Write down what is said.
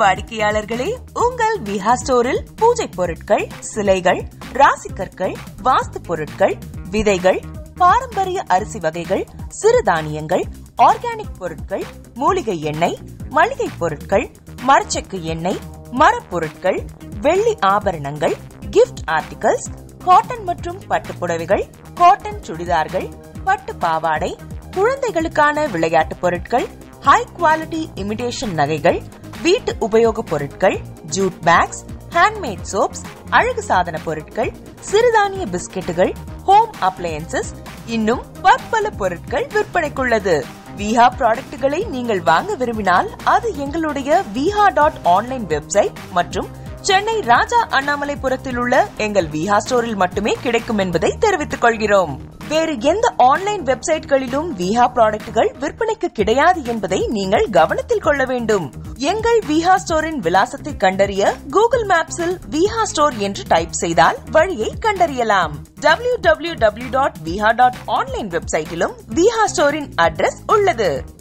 வாடிக்கையாளர்களே, உங்கள் விஹா ஸ்டோரில் பூஜை பொருட்கள், சிலைகள், ராசிக்கற்கள், வாஸ்து பொருட்கள், விதைகள், பாரம்பரிய அரிசி வகைகள், சிறுதானியங்கள், ஆர்கானிக் பொருட்கள், மூலிகை எண்ணெய், மளிகை பொருட்கள், மரச்செக்கு எண்ணெய், மரப்பொருட்கள், வெள்ளி ஆபரணங்கள், கிஃப்ட் ஆர்டிகல்ஸ், காட்டன் மற்றும் பட்டு புடவைகள், காட்டன் சுடிதார்கள், பட்டு பாவாடை, குழந்தைகளுக்கான விளையாட்டு பொருட்கள், ஹை குவாலிட்டி இமிடேஷன் நகைகள், வீட்டு உபயோக பொருட்கள், ஜூட் பேக்ஸ், ஹேண்ட்மேட் சோப்ஸ், அழகு சாதன பொருட்கள், சிறுதானிய பிஸ்கெட்டுகள், ஹோம் அப்ளையன்சஸ், இன்னும் பற்பல பொருட்கள் விற்பனைக்குள்ளது. விஹா ப்ராடக்ட்களை நீங்கள் வாங்க விரும்பினால் அது எங்களுடைய viha.online வெப்சைட் மற்றும் சென்னை ராஜா அண்ணாமலைபுரத்தில் உள்ள எங்கள் விஹா ஸ்டோரில் மட்டுமே கிடைக்கும் என்பதை தெரிவித்துக் கொள்கிறோம். வேறு எந்த ஆன்லைன் வெப்சைட்களிலும் விஹா ப்ராடக்ட்கள் விற்பனைக்கு கிடையாது என்பதை நீங்கள் கவனத்தில் கொள்ள வேண்டும். எங்கள் விஹா ஸ்டோரின் விலாசத்தை கண்டறிய கூகுள் மேப்ஸில் விஹா ஸ்டோர் என்று டைப் செய்தால் வழியை கண்டறியலாம். www.viha.online வெப்சைட்டிலும் விஹா ஸ்டோரின் அட்ரஸ் உள்ளது.